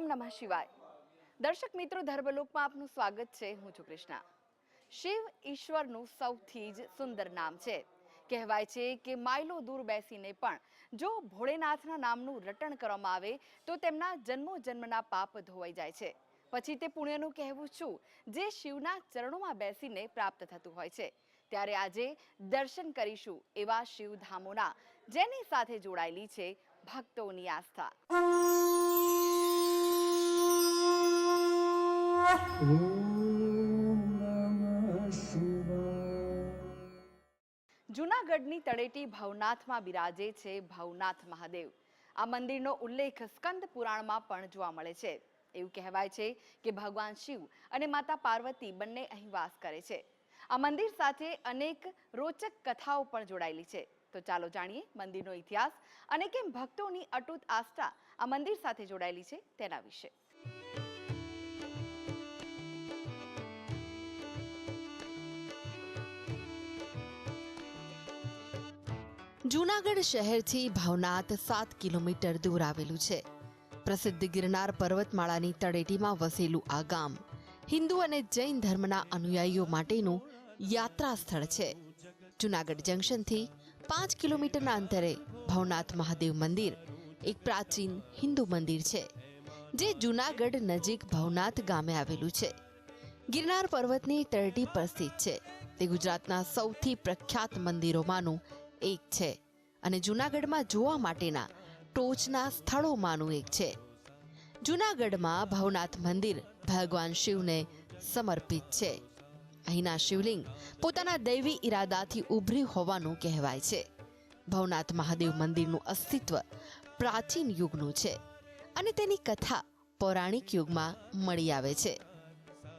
ઓમ નમઃ શિવાય। દર્શક મિત્રો, ધર્મલોકમાં આપનું સ્વાગત છે। હું છું કૃષ્ણા। શિવ ઈશ્વરનું સૌથી જ સુંદર નામ છે। કહેવાય છે કે માઇલો દૂર બેસીને પણ જો ભોળેનાથના નામનું રટણ કરવામાં આવે તો તેમના જન્મો જન્મના પાપ ધોવાઈ જાય છે। પછી તે પુણ્યનું કહેવું છું જે શિવના ચરણોમાં બેસીને પ્રાપ્ત થતું હોય છે। ત્યારે આજે દર્શન કરીશું એવા શિવધામોના જેની સાથે જોડાયેલી છે ભક્તોની આસ્થા। જૂનાગઢની તળેટી ભવનાથમાં બિરાજે છે ભવનાથ મહાદેવ। આ મંદિરનો ઉલ્લેખ સ્કંદ પુરાણમાં પણ જોવા મળે છે। એવું કહેવાય છે કે ભગવાન શિવ અને માતા પાર્વતી બંને અહીં વાસ કરે છે। આ મંદિર સાથે અનેક રોચક કથાઓ પણ જોડાયેલી છે। તો ચાલો જાણીએ મંદિરનો ઇતિહાસ અને કેમ ભક્તોની અતૂટ આસ્થા આ મંદિર સાથે જોડાયેલી છે તેના વિશે। જૂનાગઢ શહેરથી ભવનાથ 7 કિલોમીટર દૂર આવેલું છે। પ્રસિદ્ધ ગિરનાર પર્વતમાળાની તળેટીમાં વસેલું આ ગામ હિન્દુ અને જૈન ધર્મના અનુયાયીઓ માટેનું યાત્રા સ્થળ છે। જૂનાગઢ જંકશનથી 5 કિલોમીટરના અંતરે ભવનાથ મહાદેવ મંદિર એક પ્રાચીન હિન્દુ મંદિર છે જે જૂનાગઢ નજીક ભવનાથ ગામે આવેલું છે। ગિરનાર પર્વતની તળેટી પર સ્થિત છે। તે ગુજરાતના સૌથી પ્રખ્યાત મંદિરોમાંનું એક છે અને જૂનાગઢમાં જોવા માટેના ટોચના સ્થળોમાંનું એક છે। જૂનાગઢમાં ભવનાથ મંદિર ભગવાન શિવને સમર્પિત છે। અહીંના શિવલિંગ પોતાના દૈવી ઈરાદાથી ઉભર્યું હોવાનું કહેવાય છે। ભવનાથ મહાદેવ મંદિરનું અસ્તિત્વ પ્રાચીન યુગનું છે અને તેની કથા પૌરાણિક યુગમાં મળી આવે છે।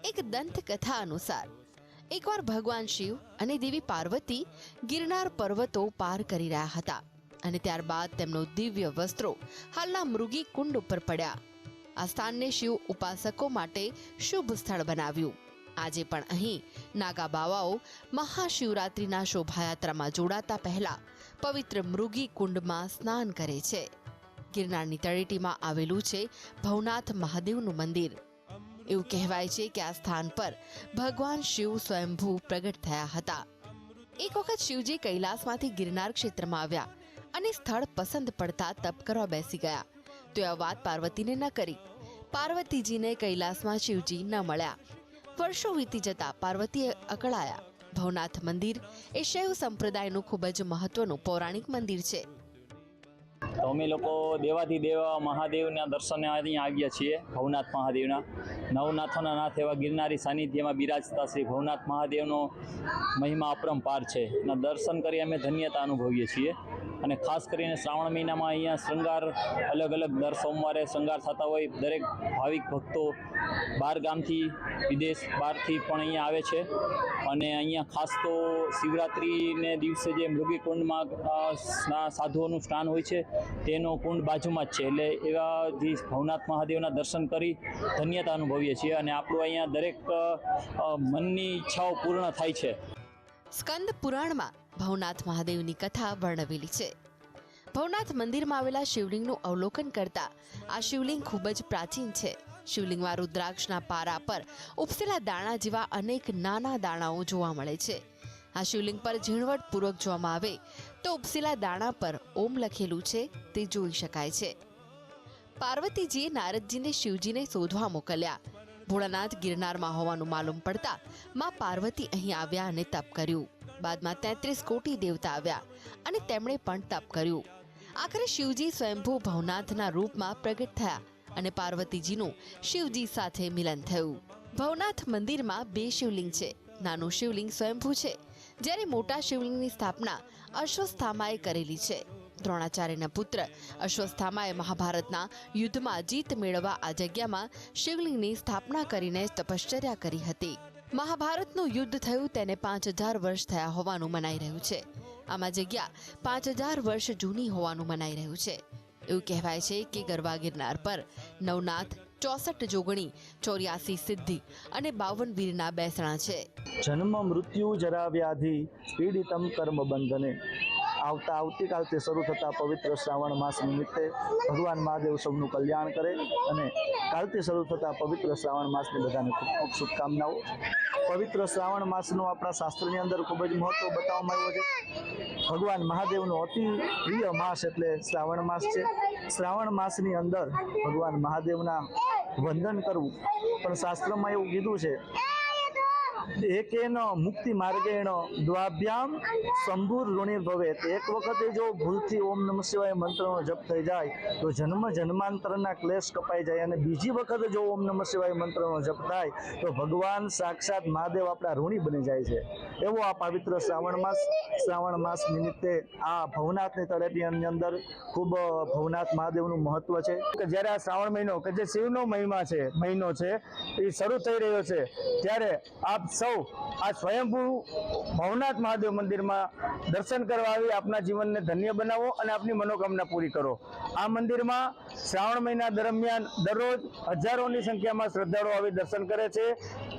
એક દંતકથા અનુસાર એકવાર ભગવાન શિવ અને દેવી પાર્વતી ગિરનાર પર્વતો પાર કરી રહ્યા હતા અને ત્યારબાદ તેમનો દિવ્ય વસ્ત્રો હાલના મૃગી કુંડ ઉપર પડ્યા। આ સ્થાનને શિવ ઉપાસકો માટે શુભ સ્થળ બનાવ્યું। આજે પણ અહીં નાગા બાવાઓ મહાશિવરાત્રિના શોભાયાત્રામાં જોડાતા પહેલા પવિત્ર મૃગી કુંડમાં સ્નાન કરે છે। ગિરનારની તળેટીમાં આવેલું છે ભવનાથ મહાદેવનું મંદિર। એવું કહેવાય છે કે આ સ્થાન પર ભગવાન શિવ સ્વયંભૂ પ્રગટ થયા હતા। એક વખત શિવજી કૈલાસમાંથી ગિરનાર ક્ષેત્રમાં આવ્યા અને સ્થળ પસંદ પડતા તપ કરવા બેસી ગયા તો આ વાત પાર્વતીને ન કરી। પાર્વતીજીને કૈલાસમાં શિવજી ન મળ્યા। વર્ષો વીતી જતા પાર્વતીએ અકળાયા। ભવનાથ મંદિર એ શૈવ સંપ્રદાયનું ખૂબ જ મહત્વનું પૌરાણિક મંદિર છે। તો અમે લોકો દેવાધિદેવ મહાદેવના દર્શને અહીંયા આવ્યા છીએ। ભવનાથ મહાદેવના નવનાથોના નાથ એવા ગિરનારી સાનિધ્યમાં બિરાજતા શ્રી ભવનાથ મહાદેવનો મહિમા અપરંપાર છે। એના દર્શન કરી અમે ધન્યતા અનુભવીએ છીએ અને ખાસ કરીને શ્રાવણ મહિનામાં અહીંયા શૃંગાર અલગ અલગ દર સોમવારે શૃંગાર થતા હોય। દરેક ભાવિક ભક્તો બહાર ગામથી વિદેશ બહારથી પણ અહીંયા આવે છે અને અહીંયા ખાસ તો શિવરાત્રિને દિવસે જે મૃગી કુંડમાં સાધુઓનું સ્નાન હોય છે તેનો કુંડ બાજુમાં જ છે। એટલે એવા જે ભવનાથ મહાદેવના દર્શન કરી ધન્યતા અનુભવીએ છીએ અને આપણું અહીંયા દરેક મનની ઈચ્છાઓ પૂર્ણ થાય છે। સ્કંદ પુરાણમાં ભવનાથ મહાદેવની કથા વર્ણવેલી છે। ભવનાથ મંદિરમાં આવેલા શિવલિંગનું અવલોકન કરતા આ શિવલિંગ ખૂબ જ પ્રાચીન છે। શિવલિંગમાં રુદ્રાક્ષના પારા પર ઉપસેલા દાણા જેવા અનેક નાના દાણાઓ જોવા મળે છે। આ શિવલિંગ પર ઝીણવટપૂર્વક જોવામાં આવે તો ઉપસેલા દાણા પર ઓમ લખેલું છે તે જોઈ શકાય છે। પાર્વતીજીએ નારદજીને શિવજીને શોધવા મોકલ્યા। ભોળાનાથ ગિરનારમાં હોવાનું માલુમ પડતા માં પાર્વતી અહીં આવ્યા અને તપ કર્યું। બાદમાં 33 કોટી દેવતા આવ્યા અને તેમણે પણ તપ કર્યું। આખરે શિવજી સ્વયંભૂ ભવનાથના રૂપમાં પ્રગટ થયા અને પાર્વતીજીનું શિવજી સાથે મિલન થયું। ભવનાથ મંદિરમાં 2 શિવલિંગ છે। નાનું શિવલિંગ સ્વયંભૂ છે જ્યારે મોટા શિવલિંગની સ્થાપના અશ્વસ્થામાએ કરેલી છે। દ્રોણાચાર્યના પુત્ર અશ્વસ્થામાએ મહાભારતના યુદ્ધમાં જીત મેળવવા આ જગ્યામાં શિવલિંગની સ્થાપના કરીને તપશ્ચર્યા કરી હતી। મહાભારતનું યુદ્ધ થયું તેને 5000 વર્ષ થયા હોવાનું મનાઈ રહ્યું છે। આમાં જગ્યા 5000 વર્ષ જૂની હોવાનું મનાઈ રહ્યું છે। એવું કહેવાય છે કે ગરવા ગિરનાર પર નવનાથ 64 જોગણી 84 સિદ્ધિ અને 52 વીરના બેસણા છે। જન્મ મૃત્યુ જરા વ્યાધિ પીડિતમ કર્મ બંધને। આવતીકાલથી શરૂ થતા પવિત્ર શ્રાવણ માસ નિમિત્તે ભગવાન મહાદેવ સૌનું કલ્યાણ કરે અને કાલથી શરૂ થતા પવિત્ર શ્રાવણ માસની બધાને ખૂબ ખૂબ શુભકામનાઓ. પવિત્ર શ્રાવણ માસનું આપણા શાસ્ત્રની અંદર ખૂબ જ મહત્વ બતાવવામાં આવ્યું છે. ભગવાન મહાદેવનો અતિ પ્રિય માસ એટલે શ્રાવણ માસ છે. શ્રાવણ માસની અંદર ભગવાન મહાદેવના વંદન કરવું, પણ શાસ્ત્રમાં એવું કીધું છે એકેન મુક્તિ માર્ગેણ દ્વાભ્યામ શંભુર ઋણી ભવેત. એક વખતે જો ભૂલથી ઓમ નમઃ શિવાય મંત્રનો જપ થઈ જાય તો જન્મ જન્માંતરના ક્લેશ કપાઈ જાય, અને બીજી વખતે જો ઓમ નમઃ શિવાય મંત્રનો જપ થાય તો ભગવાન સાક્ષાત મહાદેવ આપણા ઋણી બની જાય છે. એવો આ પવિત્ર શ્રાવણ માસ નિમિત્તે આ ભવનાથની તળેટીની અંદર ખૂબ ભવનાથ મહાદેવનું મહત્વ છે કે જ્યારે આ શ્રાવણ મહિનો કે જે શિવનો મહિનો છે એ શરૂ થઈ રહ્યો છે, ત્યારે આપ સૌ આ સ્વયંભૂ ભવનાથ મહાદેવ મંદિરમાં દર્શન કરવા આવી આપના જીવનને ધન્ય બનાવો અને આપની મનોકામના પૂરી કરો. આ મંદિરમાં શ્રાવણ મહિના દરમિયાન દરરોજ હજારોની સંખ્યામાં શ્રદ્ધાળુઓ આવી દર્શન કરે છે.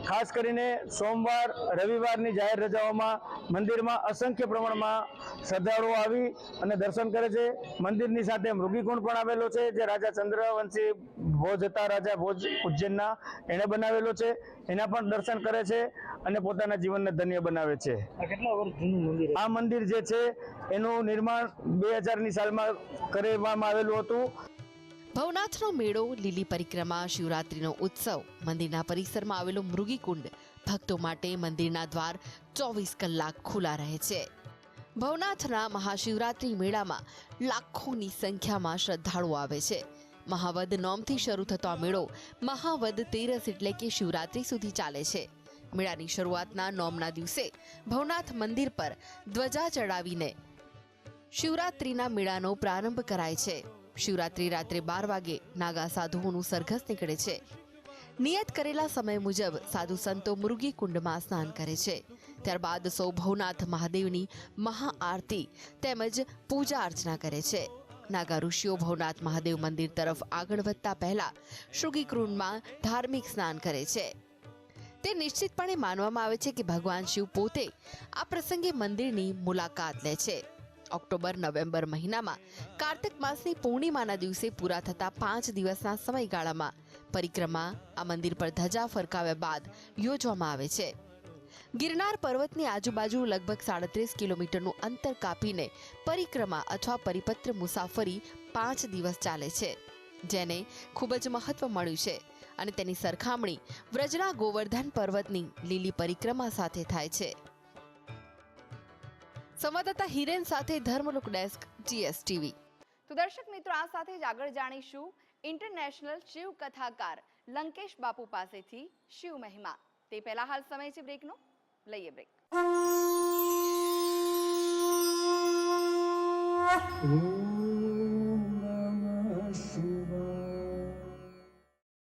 ખાસ કરીને સોમવાર, રવિવારની જાહેર રજાઓમાં મંદિરમાં અસંખ્ય પ્રમાણમાં શ્રદ્ધાળુઓ આવી અને દર્શન કરે છે. મંદિરની સાથે મૃગીકુંડ પણ આવેલો છે, જે રાજા ચંદ્રવંશી ભોજ હતા, રાજા ભોજ ઉજ્જૈનના, એણે બનાવેલો છે. એના પણ દર્શન કરે છે અને પોતાના જીવનને ધન્ય બનાવે છે. કેટલા વર્ષ જૂનું મંદિર? આ મંદિર જે છે એનું નિર્માણ 2000ની સાલમાં કરવામાં આવેલું હતું. ભવનાથનો મેળો, લીલી પરિક્રમા, શિવરાત્રીનો ઉત્સવ, મંદિરના પરિસરમાં આવેલો મૃગીકુંડ, ભક્તો માટે મંદિરના દ્વાર 24 કલાક ખુલ્લા રહે છે. ભવનાથના મહાશિવરાત્રી મેળામાં લાખોની સંખ્યામાં શ્રદ્ધાળુઓ આવે છે. મહાવદ નોમથી શરૂ થતો આ મેળો મહાવદ તેરસ એટલે કે શિવરાત્રી સુધી ચાલે છે. મેળાની શરૂઆતના નોમના દિવસે ભવનાથ મંદિર પર ધ્વજા ચડાવીને શિવરાત્રીના મેળાનો પ્રારંભ કરાય છે. શિવરાત્રી રાત્રે 12 વાગે નાગા સાધુઓનું સરઘસ નીકળે છે. નિયત કરેલા સમય મુજબ સાધુ સંતો મૃગી કુંડમાં સ્નાન કરે છે. ત્યારબાદ સૌ ભવનાથ મહાદેવની મહાઆરતી તેમજ પૂજા અર્ચના કરે છે. નાગા ઋષિઓ ભવનાથ મહાદેવ મંદિર તરફ આગળ વધતા પહેલા મૃગીકુંડમાં ધાર્મિક સ્નાન કરે છે. તે નિશ્ચિતપણે માનવામાં આવે છે કે ભગવાન શિવ પોતે આ પ્રસંગે મંદિરની મુલાકાત લે છે. ઓક્ટોબર-નવેમ્બર મહિનામાં કાર્તિક માસની પૂર્ણિમાના દિવસે પૂરા થતા 5 દિવસના સમયગાળામાં પરિક્રમા આ મંદિર પર ધજા ફરકાવ્યા બાદ યોજવામાં આવે છે. ગિરનાર પર્વતની આજુબાજુ લગભગ 37 કિલોમીટરનું અંતર કાપીને પરિક્રમા અથવા પરિપત્ર મુસાફરી 5 દિવસ ચાલે છે, જેને ખૂબ જ મહત્વ મળ્યું છે અને તેની સરખામણી વ્રજના ગોવર્ધન પર્વતની લીલી પરિક્રમા સાથે થાય છે. સંવાદદાતા હિરેન સાથે ધર્મલોક ડેસ્ક, GSTV. તો દર્શક મિત્રો, આ સાથે જ આગળ જાણીશું ઇન્ટરનેશનલ શિવ કથાકાર લંકેશ બાપુ પાસેથી શિવ મહિમા. તે પહેલા હાલ સમય છે બ્રેકનો. લઈએ બ્રેક. ઓમ નમઃ શિવાય.